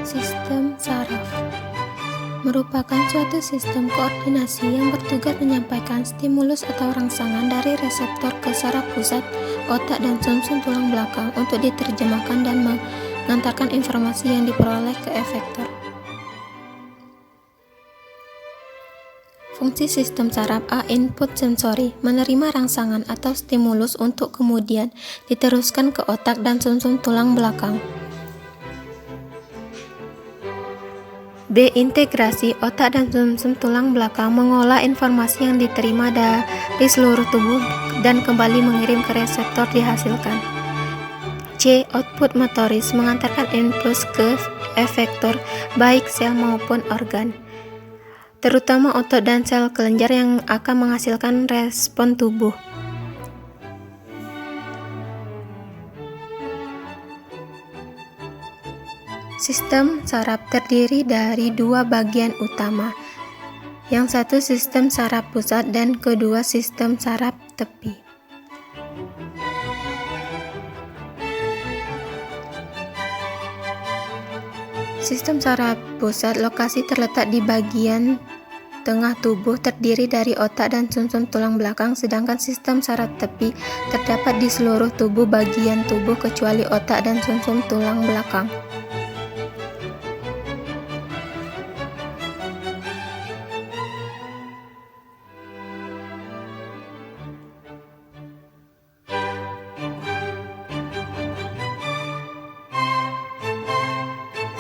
Sistem saraf merupakan suatu sistem koordinasi yang bertugas menyampaikan stimulus atau rangsangan dari reseptor ke saraf pusat, otak, dan sumsum tulang belakang untuk diterjemahkan dan mengantarkan informasi yang diperoleh ke efektor. Fungsi sistem saraf A. Input sensori, menerima rangsangan atau stimulus untuk kemudian diteruskan ke otak dan sumsum tulang belakang. B. Integrasi, otak dan sumsum tulang belakang mengolah informasi yang diterima dari seluruh tubuh dan kembali mengirim ke reseptor dihasilkan. C. Output motoris, mengantarkan impuls ke efektor, baik sel maupun organ, terutama otot dan sel kelenjar yang akan menghasilkan respon tubuh. Sistem saraf terdiri dari dua bagian utama, yang satu sistem saraf pusat dan kedua sistem saraf tepi. Sistem saraf pusat lokasi terletak di bagian tengah tubuh, terdiri dari otak dan sumsum tulang belakang, sedangkan sistem saraf tepi terdapat di seluruh tubuh bagian tubuh kecuali otak dan sumsum tulang belakang.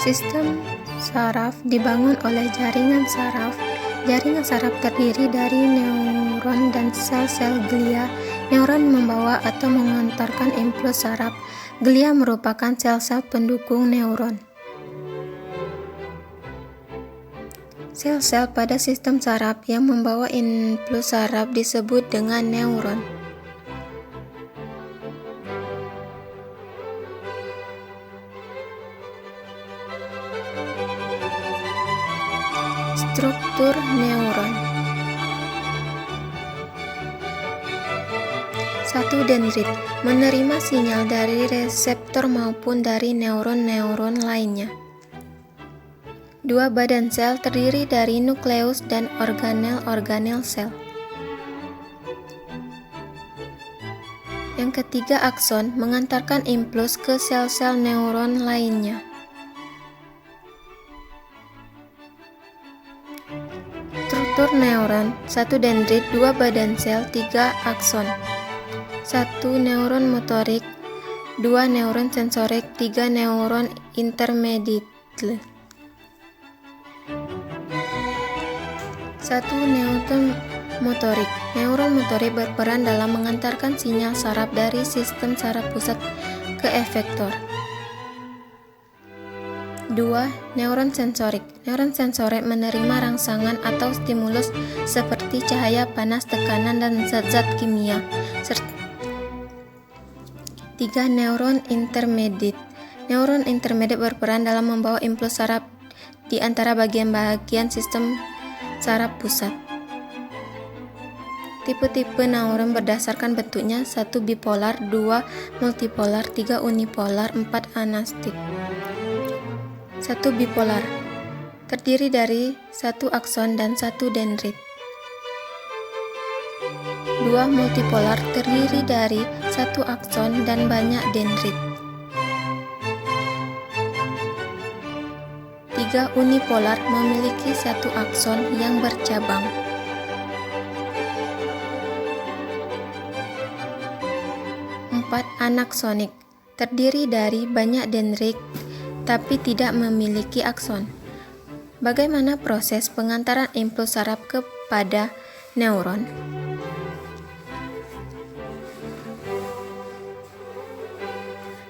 Sistem saraf dibangun oleh jaringan saraf. Jaringan saraf terdiri dari neuron dan sel-sel glia. Neuron membawa atau mengantarkan impuls saraf. Glia merupakan sel-sel pendukung neuron. Sel-sel pada sistem saraf yang membawa impuls saraf disebut dengan neuron. Struktur neuron. 1. Dendrit, menerima sinyal dari reseptor maupun dari neuron-neuron lainnya. 2. Badan sel, terdiri dari nukleus dan organel-organel sel. Yang ketiga, akson, mengantarkan impuls ke sel-sel neuron lainnya. Struktur neuron. 1. Dendrit, 2. Badan sel, 3. Akson. 1. Neuron motorik, 2. Neuron sensorik, 3. Neuron intermediate. 1. Neuron motorik. Neuron motorik berperan dalam mengantarkan sinyal saraf dari sistem saraf pusat ke efektor. 2. Neuron sensorik. Neuron sensorik menerima rangsangan atau stimulus seperti cahaya, panas, tekanan, dan zat-zat kimia. 3. Neuron intermediate. Neuron intermediate berperan dalam membawa impuls saraf di antara bagian-bagian sistem saraf pusat. Tipe-tipe neuron berdasarkan bentuknya: 1. Bipolar, 2. Multipolar, 3. Unipolar, 4. Anastik. 1. Bipolar, terdiri dari 1 akson dan 1 dendrit. 2. Multipolar, terdiri dari 1 akson dan banyak dendrit. 3. Unipolar, memiliki 1 akson yang bercabang. 4. Anaksonik, terdiri dari banyak dendrit tapi tidak memiliki akson. Bagaimana proses pengantaran impuls saraf kepada neuron?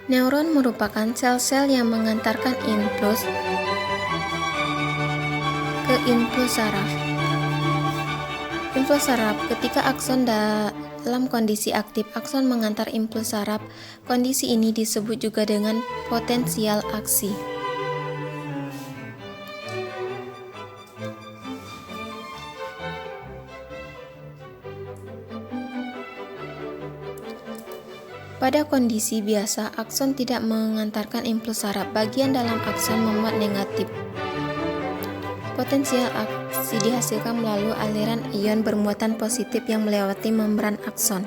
Neuron merupakan sel-sel yang mengantarkan impuls ke impuls saraf. Impuls saraf ketika akson dalam kondisi aktif, akson mengantar impuls saraf. Kondisi ini disebut juga dengan potensial aksi. Pada kondisi biasa, akson tidak mengantarkan impuls saraf. Bagian dalam akson memuat negatif. Potensial aksi dihasilkan melalui aliran ion bermuatan positif yang melewati membran akson.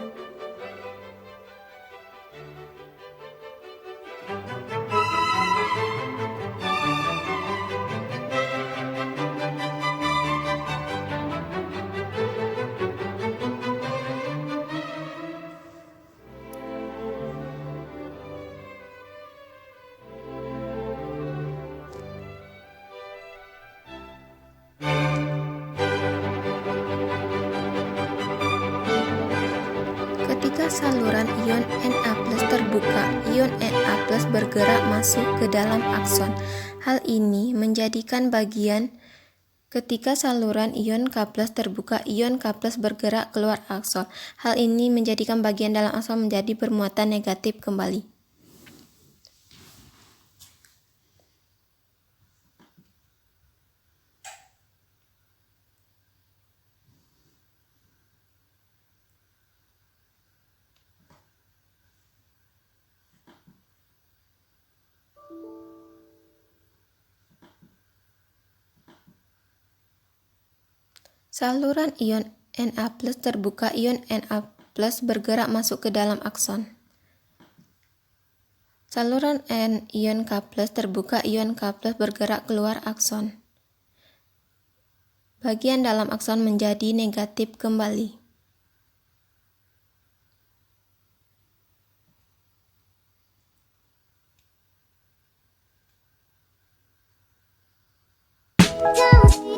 Ketika saluran ion Na+ terbuka, ion Na+ bergerak masuk ke dalam akson. Hal ini menjadikan ketika saluran ion K+ terbuka, ion K+ bergerak keluar akson. Hal ini menjadikan bagian dalam akson menjadi bermuatan negatif kembali. Saluran ion Na+ terbuka, ion Na+ bergerak masuk ke dalam akson. Saluran ion K+ terbuka, ion K+ bergerak keluar akson. Bagian dalam akson menjadi negatif kembali. Don't